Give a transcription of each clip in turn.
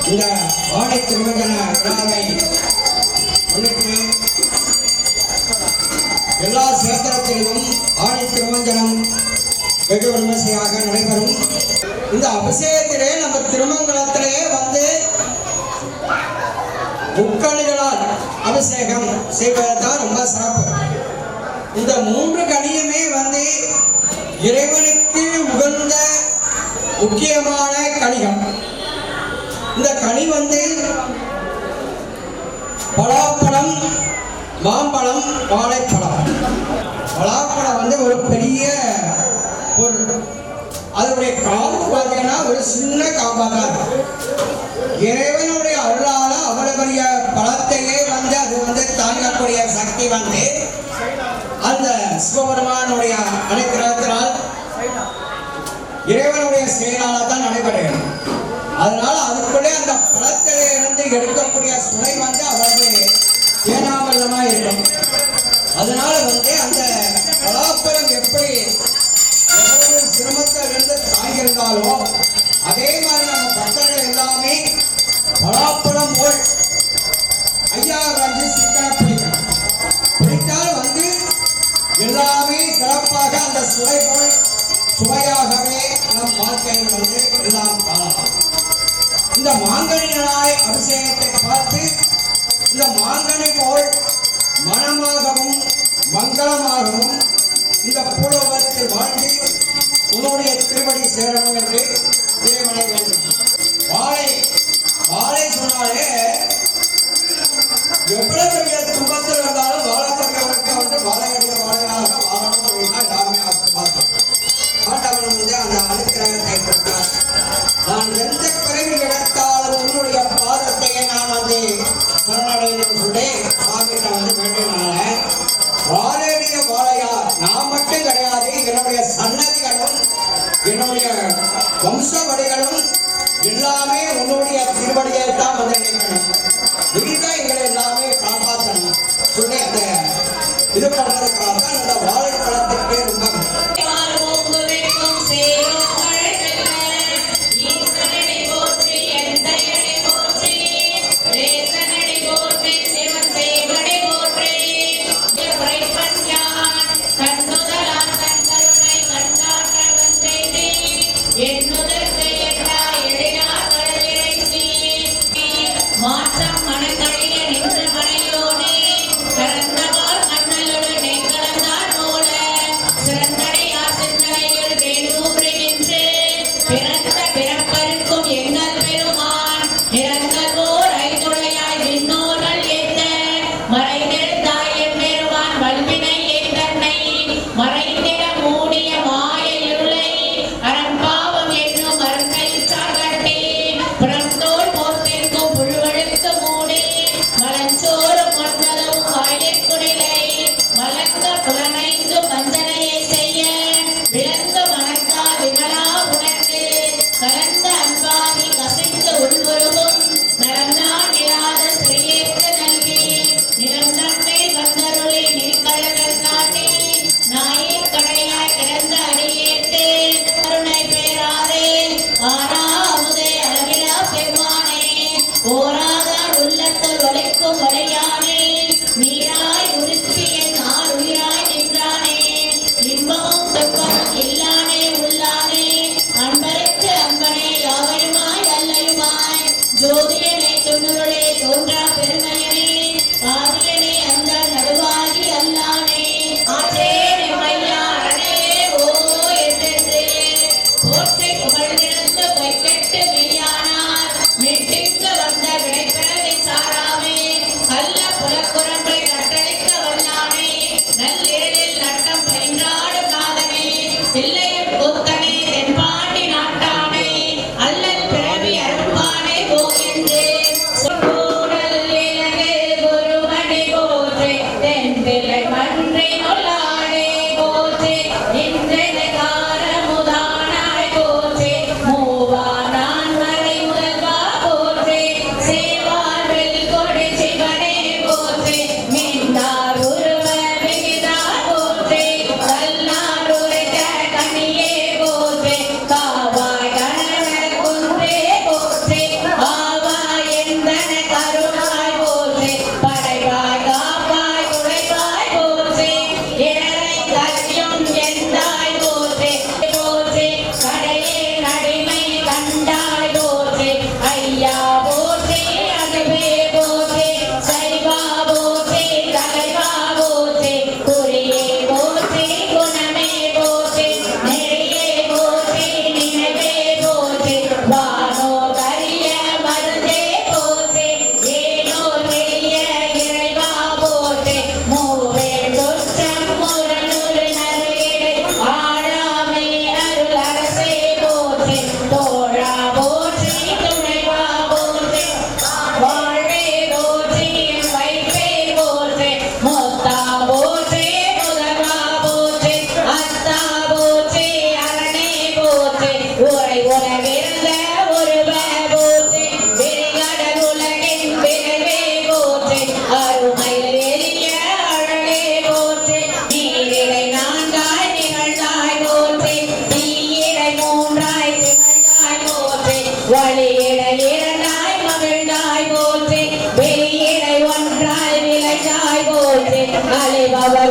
இந்த ஆடை திருமஞ்சன விழாவை முன்னிட்டு எல்லா சேத்திரத்திலும் ஆடை திருமஞ்சனம் வெகு விமர்சையாக நடைபெறும். இந்த அபிஷேகத்திலே நம்ம திருமங்கலத்திலே வந்து முக்கணிகளால் அபிஷேகம் செய்வதுதான் ரொம்ப சிறப்பு. இந்த 3 கனியுமே வந்து இறைவனுக்கு உகந்த முக்கியமான கனிகம். இந்த கனி வந்து பலாப்பழம், மாம்பழம், வாழைப்பழம். பலாப்பழம் வந்து ஒரு பெரிய அதனுடைய காம்பு பார்த்தீங்கன்னா ஒரு சின்ன காம்பாக தான் இருக்கு. இறைவனுடைய அருளால அவ்வளவு பெரிய பழத்தையே வந்து அது வந்து தாங்கக்கூடிய சக்தி வந்து அந்த சிவபெருமானுடைய அனுக்கிரகத்தினால் இறைவனுடைய செயலால தான் நடைபெறுகிறது. அதனால அதுக்குள்ளே அந்த பழத்திலிருந்து எடுக்கக்கூடிய சுவை வந்து அவ்வளவு ஏனாமல்லமா இருக்கும். அதனால வந்து அந்த பலாப்பழம் எப்படி சிரமத்திலிருந்து தாங்கியிருந்தாலோ அதே மாதிரி நம்ம பக்தர்கள் எல்லாமே பலாப்பழம் போல் ஐயா வந்து சிக்கன பிடிக்கணும். பிடித்தால் வந்து எல்லாமே சிறப்பாக அந்த சுவை போல் சுவையாகவே நம் வாழ்க்கையில் வந்து எல்லாம் காணலாம். இந்த மாங்கனிகளாய் அபிஷேகத்தை பார்த்து இந்த மாங்கனி போல் மனமாகவும் மங்களமாகவும் இந்த பூலோகத்தில் வாழ்ந்து உன்னுடைய திருவடி சேரணும் என்று இறைவனை வேண்டும். வாழை சொன்னாலே எவ்வளவு பெரிய துன்பத்தில் இருந்தாலும் வாழக்கூடியவனுக்கு வந்து வாழையடிய வாழையாக வாழணும் அப்படின்னா எல்லாருமே பார்த்தோம். ஆண்டவன் வந்து அந்த அனுக்கிரகத்தை கொடுத்தார். நான் எந்த பிறகு எடுத்தாலும் உன்னுடைய பாதத்தையே நான் வந்து சரணடையணும்னு சொல்லி சாமிகிட்ட வந்து வேண்டினால வாழையடிய வாழையா நான் மட்டும் கிடையாது, என்னுடைய சன்னதிகளும் இது பண்றதுக்காக தான் இந்த வாழைப்பழத்துக்கே ரொம்ப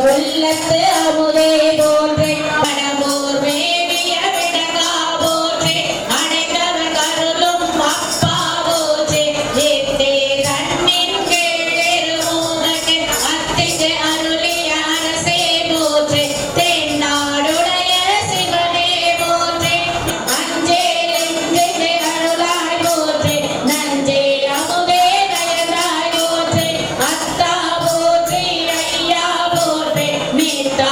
உள்ளத்து அமுதே போற்றே மனமோர் மேவிய விடங்கா போற்றே அனைத்தவர் கருளும் அப்பா போற்றே எத்தே தன்னின் கேளெருமூதன் அத்திக்கு அருளிய அரசே போற்றே தென்னாடுடைய சிவனே போற்றே அஞ்சேலெஞ்சே அருளாய் போற்றே நஞ்சே அமுதே நயந்தாய் போற்றே அத்தா போற்றே ஐயா போற்றே மீட்டா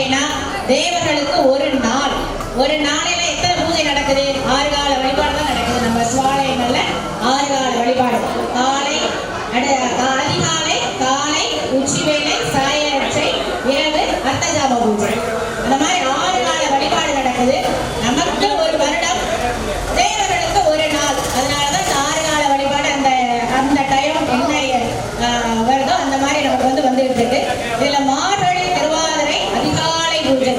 அப்படின்னா தேவர்களுக்கு ஒரு நாளையில எத்தனை பூஜை நடக்குது? 6 கால வழிபாடு தான் நடக்குது. நம்ம சிவாலயங்கள்ல 6 கால வழிபாடு. அதிகாலை, காலை, உச்சிவேளை, சாயரட்சை, இரவு அர்த்தஜாம பூஜை. அந்த மாதிரி 6 கால வழிபாடு நடக்குது. நமக்கு ஒரு வருடம், தேவர்களுக்கு ஒரு நாள். அதனாலதான் இந்த 6 கால வழிபாடு அந்த டைம் என்ன வருதோ அந்த மாதிரி நமக்கு வந்துட்டு இருக்கு. இதுல மார்கழி திருவாதிரை அதிகாலை பூஜை,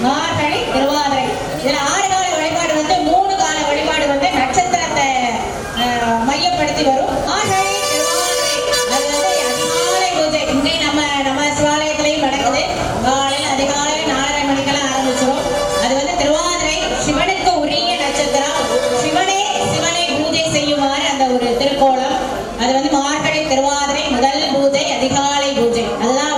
மார்கழி திருவாதிரை. இதுல 6 கால வழிபாடு 3 கால வழிபாடு நட்சத்திரத்தை மையப்படுத்தி வரும். மார்கழி திருவாதிரை அது அதிகாலை பூஜை. இங்கே நம்ம சிவாலயத்திலையும் நடக்குது. காலையில் அதிகாலை 4:30 மணிக்கெல்லாம் ஆரம்பிச்சிடும். அது திருவாதிரை சிவனுக்கு உரிய நட்சத்திரம். சிவனை பூஜை செய்யுமாறு அந்த ஒரு திருக்கோலம். அது மார்கழி திருவாதிரை முதல் பூஜை அதிகாலை பூஜை. அதுதான்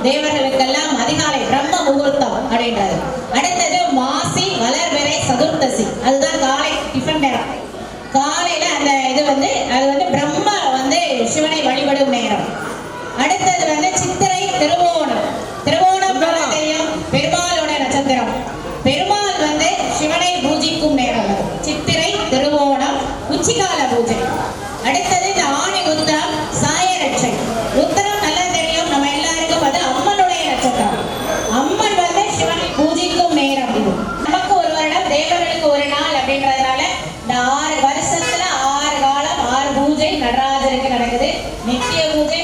தேவர்களுக்கெல்லாம் அதிகாலை பிரம்ம முகூர்த்தம் அப்படின்றது. அடுத்தது மாசி வளர்பிறை சதுர்த்தசி. அதுதான் காலை டிஃபன் நேரம். காலையில அந்த இது அது பிரம்ம சிவனை வழிபடும் நேரம். அடுத்தது சித்திரை திருவோணம். திருவோணம் தெரியும், பெருமாளோட நட்சத்திரம். பெருமாள் சிவனை பூஜிக்கும் நேரம். சித்திரை திருவோணம் உச்சிகால பூஜை. அடுத்தது இந்த ஆணி உத்தரம் சாயரட்சை. உத்தரம் நல்லா தெரியும் நம்ம எல்லாருக்கும். அது அம்மனுடைய நட்சத்திரம். அம்மன் சிவனை பூஜிக்கும் நேரம். இது நமக்கு ஒரு வருடம், தேவர்களுக்கு ஒரு நாள் அப்படின்றதுனால இந்த 6 வருஷத்துல 6 காலம் 6 பூஜை நடராஜருக்கு நடக்குது. நித்திய பூஜை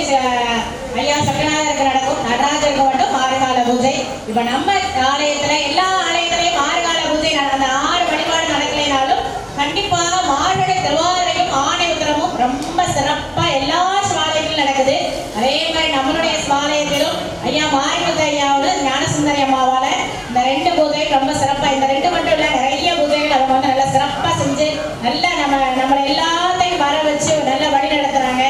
ஐயா சக்கரநாதருக்கு நடக்கும். நடராஜருக்கு மட்டும் 6 கால பூஜை. இப்ப நம்ம ஆலயத்துல எல்லா ஆலயத்திலையும் 6 கால பூஜை, அந்த 6 வழிபாடு நடக்கலைனாலும் கண்டிப்பாக மார்கழி திருவாதிரையும் ஆணை உத்தரமும் ரொம்ப சிறப்பா எல்லா சிவாலயத்திலும் நடக்குது. அதே மாதிரி நம்மளுடைய சிவாலயத்திலும் ஐயா மாரிமுத்து ஐயாவோட ஞானசுந்தரி அம்மாவால இந்த 2 பூஜை ரொம்ப சிறப்பா, இந்த 2 மட்டும் இல்ல நிறைய பூஜைகள் அவங்க நல்லா சிறப்பா செஞ்சு நல்லா நம்மளை எல்லாத்தையும் வர வச்சு நல்லா வழி நடத்துறாங்க.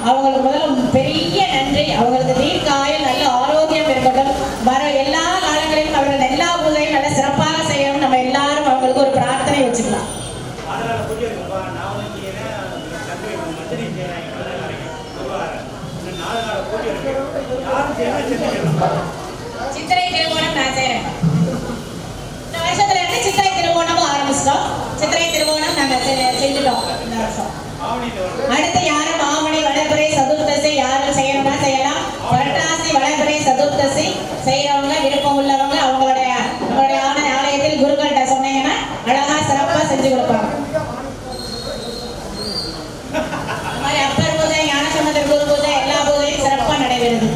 அவங்களுக்கு முதல்ல பெரிய நன்றி. அவங்களுக்கு தீர்க்க ஆயுள், நல்ல ஆரோக்கியம் இருக்கட்டும். வர எல்லா காலங்களிலும் அவர்கள் எல்லா பூஜையும் நல்லா சிறப்பாக செய்யணும். நம்ம எல்லாரும் அவங்களுக்கு ஒரு பிரார்த்தனை வச்சுக்கலாம். சித்திரை திருவோணம் நான் செய்யறேன். இந்த வருஷத்துல இருந்து சித்திரை திருவோணமும் ஆரம்பிச்சிட்டோம். சித்திரை திருவோணம் நாங்க செஞ்சுட்டோம் இந்த வருஷம். அடுத்து யாரும் ஆவணி வளர்பிறை சதுர்த்தசி யாரும் செய்யணும்னா செய்யலாம். புரட்டாசி வளர்பிறை சதுர்த்தசி செய்யறவங்க, விருப்பம் உள்ளவங்க நம்மளுடைய ஆலயத்தில் குருக்கள்கிட்ட சொன்னீங்கன்னா அழகா சிறப்பா செஞ்சு கொடுப்பாங்க. இந்த மாதிரி அப்பர் பூஜை, ஞானசம்பந்தர் குரு பூஜை எல்லா பூஜையும் சிறப்பா நடைபெறுது.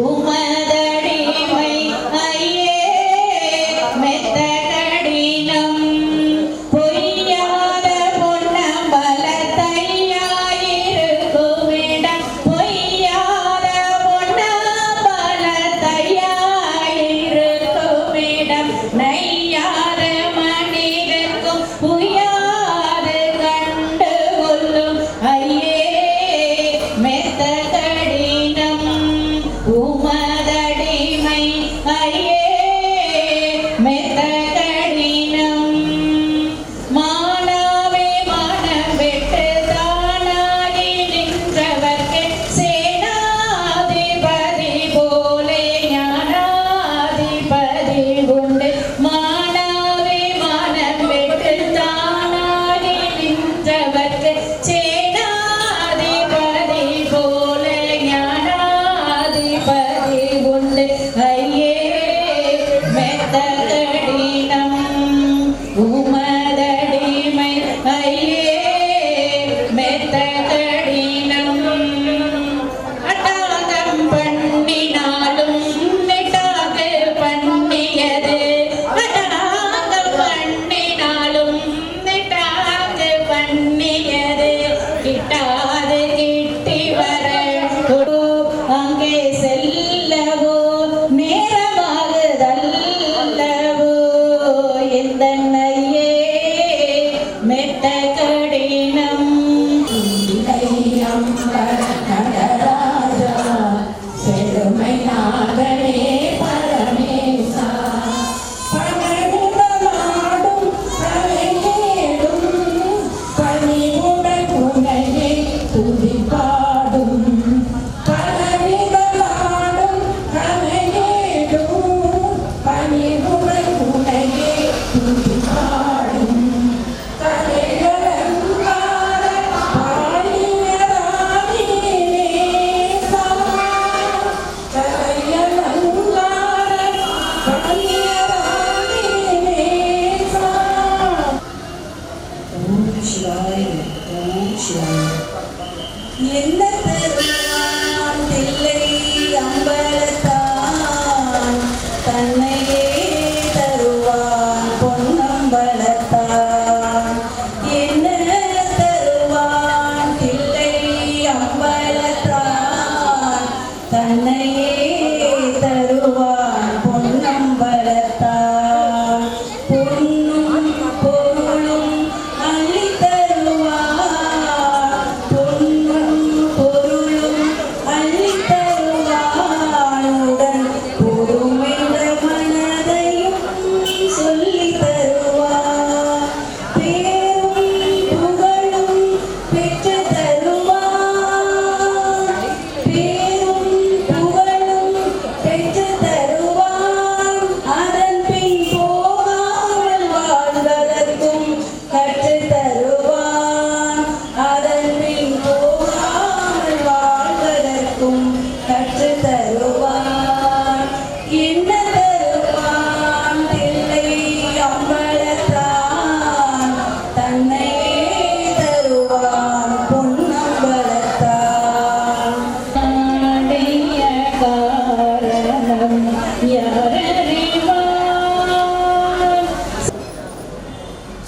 உமதடிமை ஐயே மெத்த கடினம்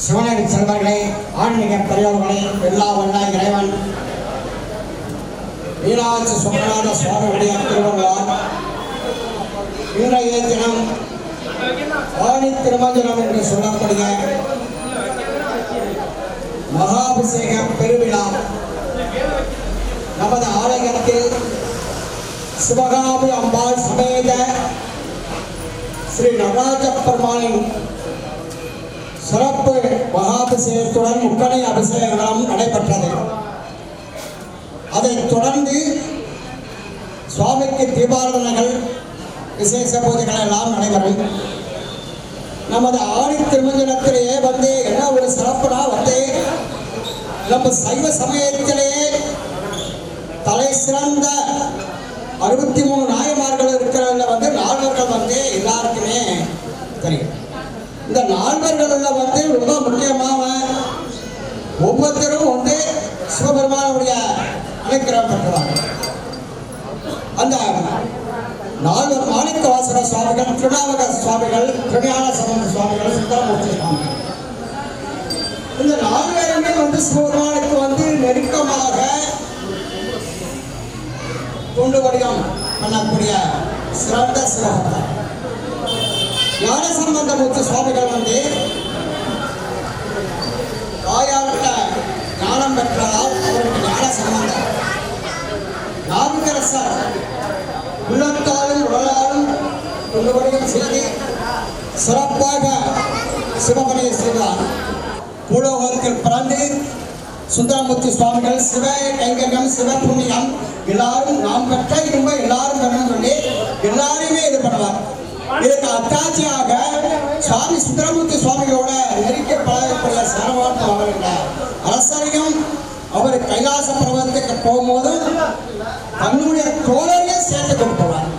சிவனடி செல்வர்களே, ஆன்மீக பெரியவர்களே, எல்லா வல்ல இறைவன் மீனாட்சி சுமநாத சுவாமியுடைய திருவள்ளுவார் இன்றைய தினம் ஆணி திருமஞ்சனம் என்று சொல்லக்கூடிய மகாபிஷேக பெருவிழா நமது ஆலயத்தில் சிவகாமி அம்பாள் சமேத ஸ்ரீ நடராஜ பெருமானின் சிறப்பு மகாபிஷேகத்துடன் முக்கணி அபிஷேகம் நடைபெற்றது. அதைத் தொடர்ந்து சுவாமிக்கு தீபாராதனைகள் விசேஷ பூஜைகள் எல்லாம் நடைபெறும். நமது ஆணி திருமஞ்சனத்திலேயே வந்து என்ன ஒரு சிறப்புனா வந்து நம்ம சைவ சமயத்திலேயே தலை சிறந்த 63 நாயமார்கள் இருக்கிறதுல வந்து நால்வர்கள் வந்து எல்லாருக்குமே தெரியும். இந்த நால்வர்கள்ல வந்து ரொம்ப முக்கியமாக ஒவ்வொருத்தரும் வந்து சிவபெருமானுடைய அனுக்கிரகம் பெற்றவாங்க. அந்த நால்வர் மாணிக்கவாசக சுவாமிகள், திருநாவக சுவாமிகள், திருஞான சம்பந்த சுவாமிகள், சுந்தரமூர்த்தி சுவாமிகள், இந்த நால்வருமே வந்து சிவபெருமானுக்கு வந்து நெருக்கமாக தொண்டு வடிவம் பண்ணக்கூடிய சிறந்த சிவபக்தர். ஞான சம்பந்தமூர்த்தி சுவாமிகள் வந்து தாயார்கிட்ட ஞானம் பெற்றதால் அவருக்கு ஞான சம்பந்தம். நாவுக்கரசர் உள்ளத்தாலும் உடலாலும் தொண்டு வடிவம் செய்து சிறப்பாக சிவபணியை செய்தார். பூலோகத்தில் பிறந்து சுந்தரமூர்த்தி சுவாமிகள் சிவ கைங்கரியம், சிவ புண்ணியம் எல்லாரும் நாம் பெற்ற இன்ப எல்லாரும் பெறணும் சொல்லி எல்லாருமே இது பண்ணுவார். இதுக்கு அத்தாட்சியாக சுவாமி சுந்தரமூர்த்தி சுவாமிகளோட நெருக்க பழகக்கூடிய சரவான் அவருடைய அரசரையும் அவர் கைலாச பர்வதத்துக்கு போகும்போது தன்னுடைய தோழரையும் சேர்த்து கொடுப்பார்.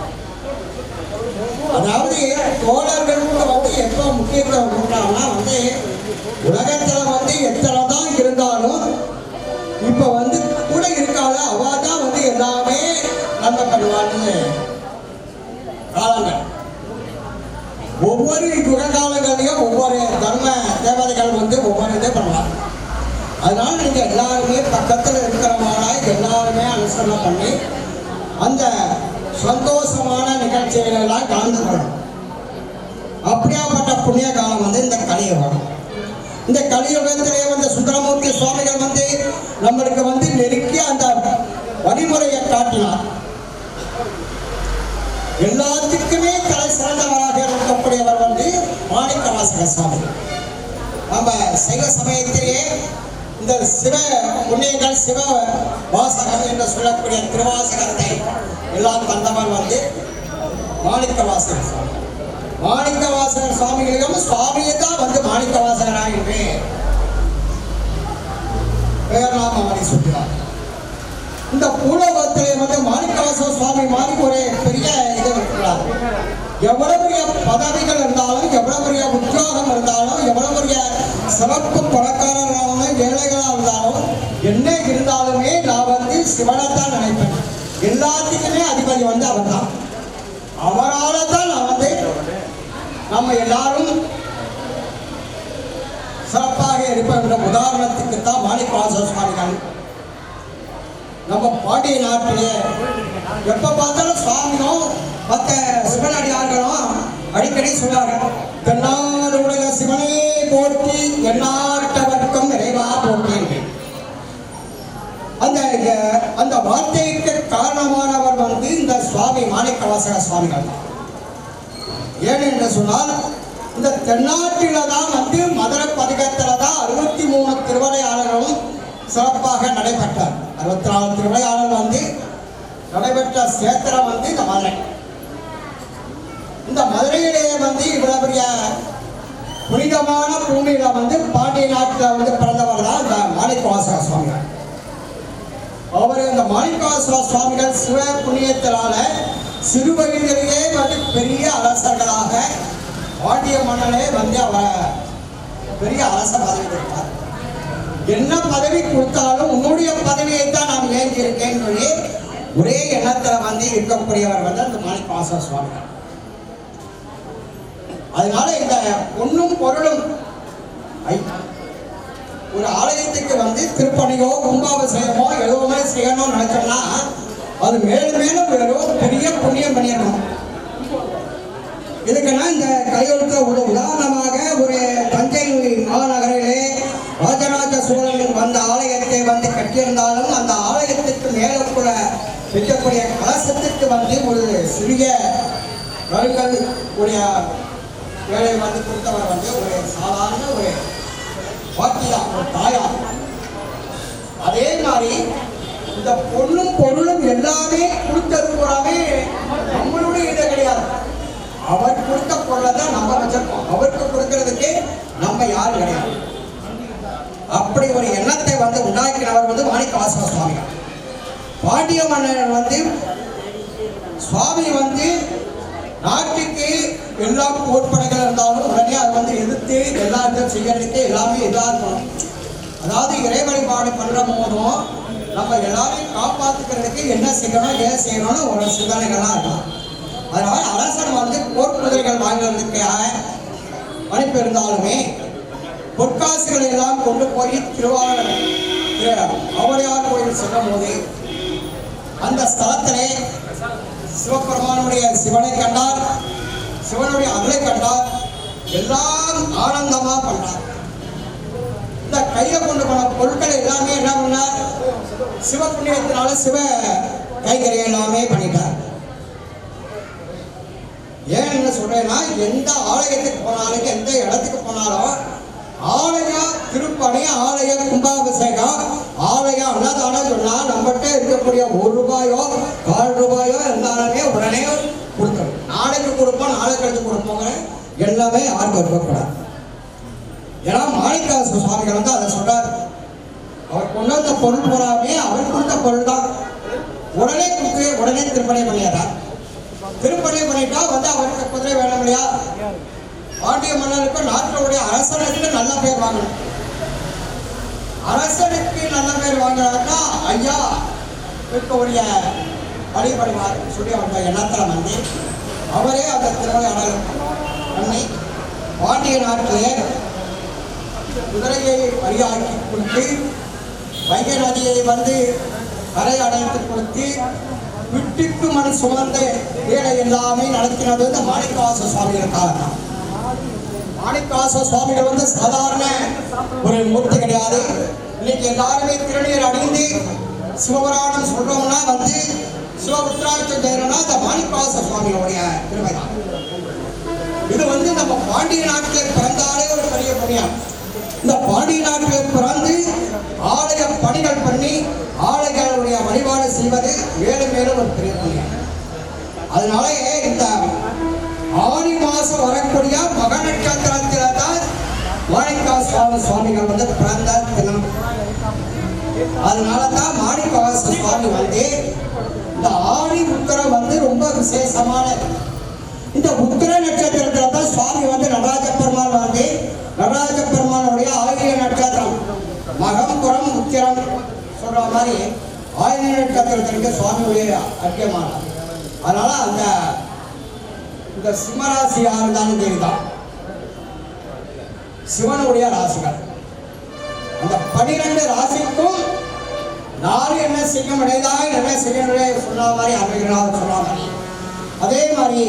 அதாவது தோழர்களுக்கு வந்து எப்போ முக்கியத்துவம் கொடுத்தாங்கன்னா வந்து உலகத்துல வந்து எத்தனை தான் இருந்தாலும் இப்ப வந்து கூட இருக்கால அவ தான் வந்து எல்லாமே நன்மை பண்ணுவான்னு காலங்கள். ஒவ்வொரு யுக காலங்களையும் ஒவ்வொரு தர்ம தேவதைகள் வந்து ஒவ்வொரு இதை பண்ணுவாங்க. அதனால நீங்க எல்லாருமே பக்கத்துல இருக்கிறவங்களா எல்லாருமே அனுசரணை பண்ணி அந்த சந்தோஷமான நிகழ்ச்சிகள் எல்லாம் கலந்து கொள்ளணும். அப்படியாப்பட்ட புண்ணிய காலம் வந்து இந்த கலியுகம். இந்த கலியுகத்திலே வந்து சுந்தரமூர்த்தி சுவாமிகள் வந்து நம்மளுக்கு வந்து நெருக்கி அந்த வழிமுறையை காட்டினார். எல்லாத்துக்குமே தலை சிறந்தவராக இருக்கக்கூடியவர் வந்து மாணிக்கவாசக சுவாமி. நம்ம சைவ சமயத்திலேயே இந்த சிவ புண்ணியங்கள், சிவ வாசகம் என்று சொல்லக்கூடிய திருவாசகத்தை எல்லாம் தந்தவர் வந்து மாணிக்கவாசகர் சுவாமி. மாணிக்கவாசகர் சுவாமிகளிடம் சுவாமியை தான் வந்து மாணிக்கவாசகராக என்று பெயர்லாம் அவரை சுற்றினார். இந்த பூலோகத்திலே வந்து மாணிக்கவாசகர் சுவாமி மாதிரி ஒரு பெரிய இது இருக்கிறார். எவ்வளவு பெரிய பதவிகள் இருந்தாலும், எவ்வளவு பெரிய உத்தியோகம் இருந்தாலும், எவ்வளவு பெரிய சிறப்பு பணக்காரர்களாக ஏழைகளாக இருந்தாலும், என்ன இருந்தாலுமே நான் வந்து சிவனைத்தான் நினைப்பேன். எல்லாத்துக்குமே அதிபதி வந்து அவர் தான். அவரால தான் நான் வந்து நம்ம எல்லாரும் சிறப்பாக இருப்போம் என்ற உதாரணத்துக்கு தான் மாணிக்கவாசக சுவாமிகள் நம்ம பாண்டிய நாட்டிலே எப்ப பார்த்தாலும் சுவாமியும் மற்ற சிவனடியார்களும் அடிக்கடி சொல்றார்கள், தென்னாடு உலக சிவனே போற்றி, எந்நாட்டவர்க்கும் நிறைவா போற்றி. அந்த வார்த்தைக்கு காரணமானவர் வந்து இந்த சுவாமி மாணிக்கவாசக சுவாமிகள். ஏன் என்று சொன்னால் இந்த தென்னாட்டில தான் வந்து மதுரை பதிகத்துல தான் 63 திருவிளையாடல்களும் சிறப்பாக நடைபெற்றார். 64 திருவிளையாடல் வந்து நடைபெற்ற சேத்திரம் வந்து இந்த மதுரை. இந்த மதுரையிலேயே வந்து இவ்வளவு பெரிய புனிதமான பூமியில வந்து பாண்டிய நாட்டில் வந்து பிறந்தவர் தான் இந்த மாணிக்கவாசக சுவாமிகள். அவர் இந்த மாணிக்கவாசக சுவாமிகள் சிவ புண்ணியத்தினால சிறு வயதிலேயே வந்து பெரிய அரசர்களாக பாண்டிய மன்னனே வந்து அவர் பெரிய அரச பதவி கொடுத்தார். என்ன பதவி கொடுத்தாலும் உன்னுடைய பதவியை தான் நான் ஏங்கி இருக்கேன்னு சொல்லி ஒரே எண்ணத்துல வந்து இருக்கக்கூடியவர் வந்து அந்த மாணிக்கவாசக சுவாமிகள். அதனால இந்த பொன்னும் பொருளும் வந்து திருப்பணியோ கும்பாபிஷேகமோ எதுவுமே செய்யணும்னு நினைச்சோம்னா அது மேலும் மேலும் வெறும் பெரிய புண்ணியம் பண்ணிடணும். இதுக்குன்னா இந்த கையெழுத்துல ஒரு உதாரணமாக ஒரு தஞ்சை மாநகரிலே ராஜராஜ சோழன் வந்த ஆலயத்தை வந்து கட்டியிருந்தாலும் அந்த ஆலயத்துக்கு மேலே கூட வைக்கக்கூடிய கலசத்துக்கு வந்து ஒரு சிறிய கருங்கல் உடைய வேலை வந்து கொடுத்தவர் வந்து ஒரு சாதாரண ஒரு வாக்கிதான், ஒரு தாயார். அதே மாதிரி இந்த பொண்ணும் பொருளும் எல்லாமே கொடுத்தது பூராமே நம்மளுடைய இது கிடையாது. அவர் கொடுத்த பொருளை தான் நம்ம வச்சிருக்கோம். அவருக்கு கொடுக்கறதுக்கு நம்ம யாரும் கிடையாது. அப்படி ஒரு எண்ணத்தை வந்து உண்டாக்கினவர் வந்து மாணிக்கவாசக சுவாமிகள். பாண்டிய மன்னர் வந்து சுவாமி வந்து நாட்டுக்கு எல்லா போர்ப்படைகள் இருந்தாலும் உடனே அதை வந்து எதிர்த்து எல்லாத்தையும் செய்யறதுக்கு எல்லாமே இதாக இருக்கணும். அதாவது இறை வழிபாடு பண்ற போதும் நம்ம எல்லாரையும் காப்பாற்றுக்கிறதுக்கு என்ன செய்யணும் ஏன் செய்யணும்னு ஒரு சிந்தனைகள்லாம் இருக்கும். அதனால அரசன் வந்து போர்க்குதிரைகள் வாங்குறதுக்காக அனுப்பி இருந்தாலுமே பொற்காசுகளை எல்லாம் கொண்டு போய் திருவாவூர் கோயில் செல்லும் போது அந்த ஸ்தலத்திலே சிவபெருமானுடைய சிவனை கண்டார், சிவனுடைய அருளை கண்டார், எல்லாம் ஆனந்தமா பண்ணார். இந்த கையை கொண்டு போன பொருட்களை எல்லாமே என்ன பண்ணார், சிவ புண்ணியத்தினால சிவ கைகரை எல்லாமே பண்ணிட்டார். ஏன் என்ன சொல்றேன்னா, எந்த ஆலயத்துக்கு போனாலும் எந்த இடத்துக்கு போனாலும் ஆலய திருப்பணி, ஆலய கும்பாபிஷேகம், ஆலய அன்னதானம் சொன்னா நம்மகிட்ட இருக்கக்கூடிய ₹1 ₹4 இருந்தாலுமே உடனே கொடுக்கணும். நாளைக்கு கொடுப்போம், நாளைக்கு கழிச்சு கொடுப்போங்க எல்லாமே யாருக்கும் இருக்கக்கூடாது. ஏன்னா மாணிக்கவாசக சுவாமிகள் வந்து அதை சொல்றாரு. அவர் கொண்டு வந்த பொருள் போறாமே அவர் கொடுத்த பொருள் தான். உடனே கொடுத்து உடனே திருப்பணி பண்ணிடுறார். திருப்பணி பண்ணிட்டா வந்து அவருக்கு குதிரை வேணும் இல்லையா? பாண்டிய மன்னருக்கு நாட்டினுடைய அரசனுக்கு நல்ல பேர் வாங்கணும். அரசனுக்கு நல்ல பேர் வாங்கினாக்கா ஐயா இருக்கக்கூடிய வழிபடுவார் சொல்லி அவங்க எண்ணத்தில் வந்து அவரே அந்த திருவிழா பண்ணி பாண்டிய நாட்டிலே குதிரையை பரியாக்கி கொடுத்து வைகை நதியை வந்து கரை அடைத்து கொடுத்து விட்டுக்கு மண் சுமந்த வேலை எல்லாமே நடத்தினது இந்த மாணிக்கவாசக சுவாமிகளுக்காக. மாணிக்கவாசக சுவாமிகள் வந்து சாதாரண ஒரு மூர்த்தி கிடையாது. இன்னைக்கு எல்லாருமே திருநீர் அணிந்து சிவபுராணம் சொல்றோம்னா வந்து சிவபுத்திராட்சம் செய்யணும்னா இந்த மாணிக்கவாசக சுவாமிகளுடைய பெருமை தான். இது வந்து நம்ம பாண்டிய நாட்டில் பிறந்தாலே ஒரு பெரிய புண்ணியம். இந்த பாண்டிய நாட்டில் பிறந்து ஆலய பணிகள் பண்ணி ஆலயங்களுடைய வழிபாடு செய்வது மேலும் மேலும் ஒரு பெரிய புண்ணியம். அதனாலே இந்த ஆடி மாசம் வரக்கூடிய மக நட்சத்திரத்தில தான் மாணிக்கவாசக சுவாமிகள் வந்து பிறந்த தினம். அதனால தான் மாணிக்கவாசக சுவாமி வந்து இந்த ஆடி உத்தரம் வந்து ரொம்ப விசேஷமான இந்த உத்திர நட்சத்திரத்துல தான் சுவாமி வந்து நடராஜ பெருமாள் வந்து நடராஜ பெருமானுடைய ஆயிர நட்சத்திரம் மகம் புறம் உத்திரம் சொல்ற மாதிரி ஆயிர நட்சத்திரத்திற்கு சுவாமியுடைய அக்கியமானார். அதனால அந்த இந்த சிம்மராசி யாருந்தாலும் தெரியுதான் சிவனுடைய ராசிகள். அந்த 12 ராசிக்கும் நாலு என்ன செய்ய முடியாத என்ன செய்ய சொன்ன மாதிரி அமைகிறார் சொன்ன மாதிரி. அதே மாதிரி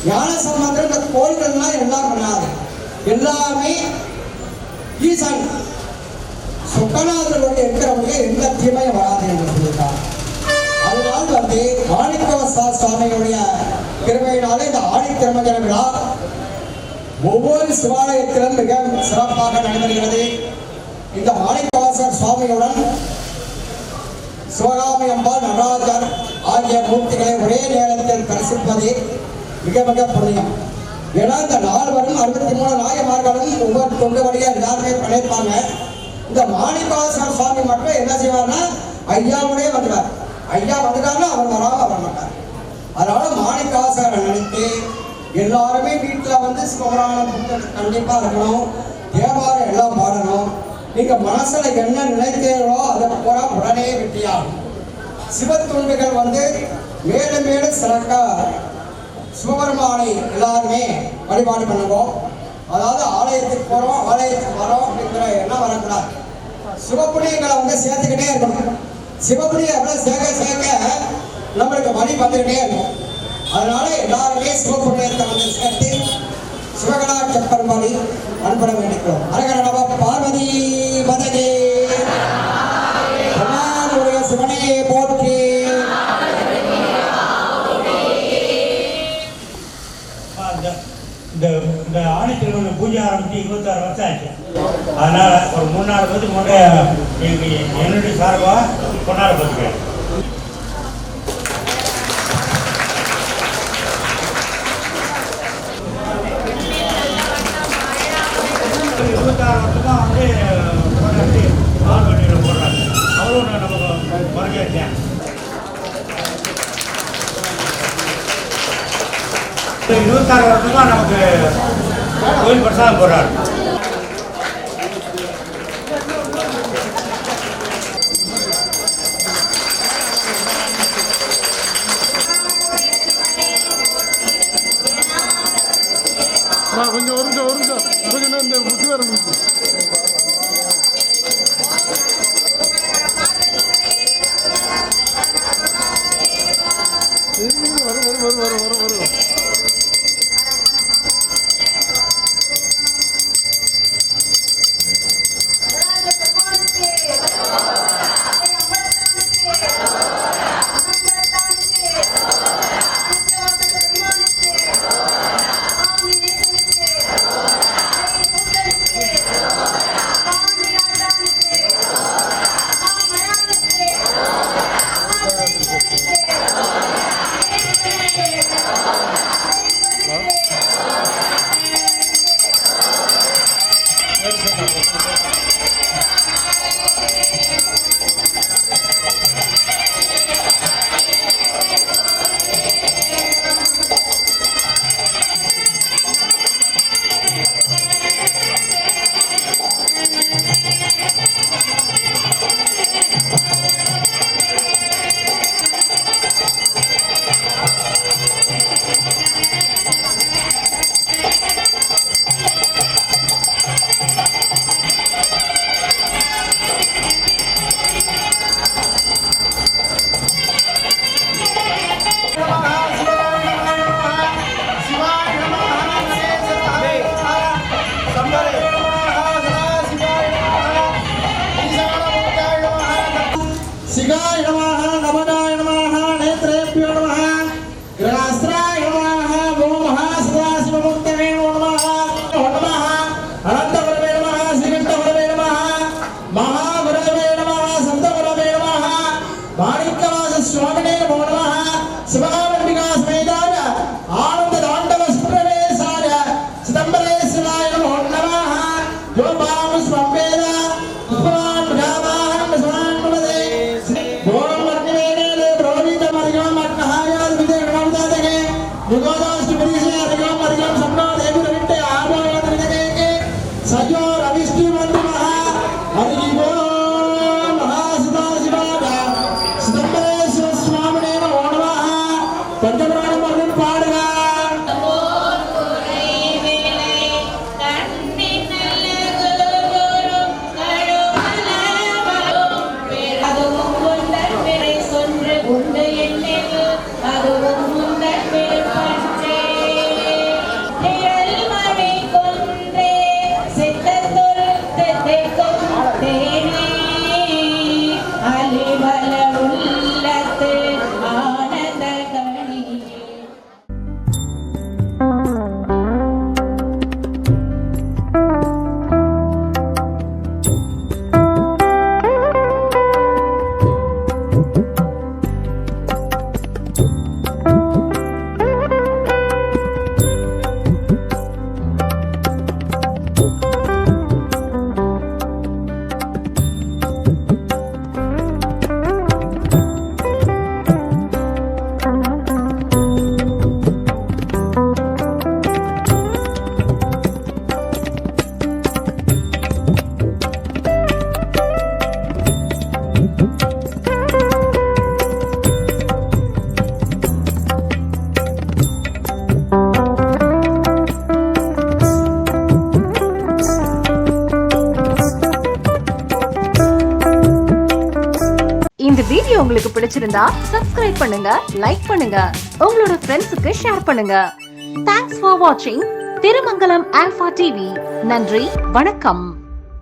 ஞான சம்பந்தம் இந்த கோயில்கள்லாம் எல்லாம் பண்ணாது, எல்லாமே ஈசன் சுக்கநாதருடைய இருக்கிறவங்க எந்த தீமையும் வராது என்று சொல்லியிருக்காங்க. அதனால் வந்து மாணிக்கவாசக சுவாமிகளுடைய கிருபையினாலே இந்த ஆடி திருமஞ்சன விழா ஒவ்வொரு சிவாலயத்திலும் மிக சிறப்பாக நடைபெறுகிறது. இந்த மாணிக்கவாசக சுவாமியுடன் சிவகாமி அம்பாள், நடராஜர் ஆகிய மூர்த்திகளை ஒரே நேரத்தில் தரிசிப்பது மிக மிக புண்ணியம். ஏன்னா இந்த 63 நாயமார்களும் ஒவ்வொரு தொண்டு வழியா எல்லாருமே பண்ணியிருப்பாங்க. இந்த மாணிக்கவாசக சுவாமி மட்டும் என்ன செய்வார்னா ஐயாவுடைய வந்துடுவார். ஐயா வந்துட்டாருன்னா அவர் வராம வர மாட்டார். அதனால மாணிக்கவாசகரை நினைத்து எல்லாருமே வீட்டில் வந்து சிவபுராணம் கண்டிப்பா இருக்கணும், தேவாரம் எல்லாம் பாடணும். நீங்க மனசுல என்ன நினைக்கிறீர்களோ அதை பூரா உடனே வெட்டியாகும். சிவத்தொண்டுகள் வந்து மேலும் மேலும் சிறக்க சிவபெருமானை எல்லாருமே வழிபாடு பண்ணுவோம். அதாவது ஆலயத்துக்கு போறோம், ஆலயத்துக்கு வரோம் அப்படிங்கிற எண்ணம் வரக்கூடாது. சிவப்புண்ணியங்களை வந்து சேர்த்துக்கிட்டே இருக்கணும். சிவப்புண்ணியம் அப்படியே சேர்க்க நம்மளுக்கு வழி வந்துக்கிட்டே இருக்கும். அதனால எல்லாருமே சிவப்புண்ணியத்தை வந்து சேர்த்து சிவகணாட்ச பெருமாளை அனுப்பட வேண்டிக்கிறோம். அரகர நம பார்வதி பதகே பிரமாணமுடைய சிவனையே போற்றி. இந்த ஆணைக்கிழமை பூஜை ஆரம்பித்து 26 வருஷம் ஆச்சு. அதனால ஒரு 3-4 வருஷத்துக்கு முன்னாடி என்னுடைய சார்பாக கொண்டாடப்பட்டிருக்கேன். வருஷம் வந்து கொண்டாடி ஆழ்வண்டியில் போடுறாங்க. அவரும் நமக்கு வரவேற்றேன். 26 வருஷமா நமக்கு கோயில் பிரசாதம் போடுறாரு. கொஞ்சம் கொஞ்சம் இந்த முட்டி வர முடியும். வரும் சிகாய நமஹ நமதாய நமஹ நேத்ரேப்யோ நமஹ கிரகாஸ்திராய நமஹ ஓம் மகா சதாசிவமூர்த்தவே நமஹ நமஹ அனந்தகுரவே நமஹ ஸ்ரீகண்டகுரவே நமஹ மகாகுரவே நமஹ சப்தகுரவே நமஹ மாணிக்கவாச சுவாமினே நமோ நமஹ சிவகாமம்பிகா சமேதாய ஆனந்த தாண்டவ சுப்ரவேசாய சிதம்பரேஸ்வராய நமோ நமஹ யோபாம ஸ்வம்பேத புராண ராமாஹம் ஸ்வான் ஓம் வர்ணவேனே ப்ரோவித மரியம் மன்னஹாயால் விதே நவதாதகே யுகோதாஸ்து பரிசே அரியம் மரியம் சம்னா தேவி விட்டே ஆபாவாத விதகே சஜோ ரவிஷ்டி மன்மஹ ஹரி ஓம் மகா சதாசிவாய சிதம்பரேஸ்வர சுவாமினே நமோ நமஹ பஞ்சபிராணம் மரணம் பாடுக. தேன வீடியோ உங்களுக்கு பிடிச்சிருந்தா சப்ஸ்கிரைப் பண்ணுங்க, லைக் பண்ணுங்க, உங்களோட ஃப்ரெண்ட்ஸுக்கு ஷேர் பண்ணுங்க. தேங்க்ஸ் ஃபார் வாட்சிங் திருமங்கலம் ஆல்பா டிவி. நன்றி, வணக்கம்.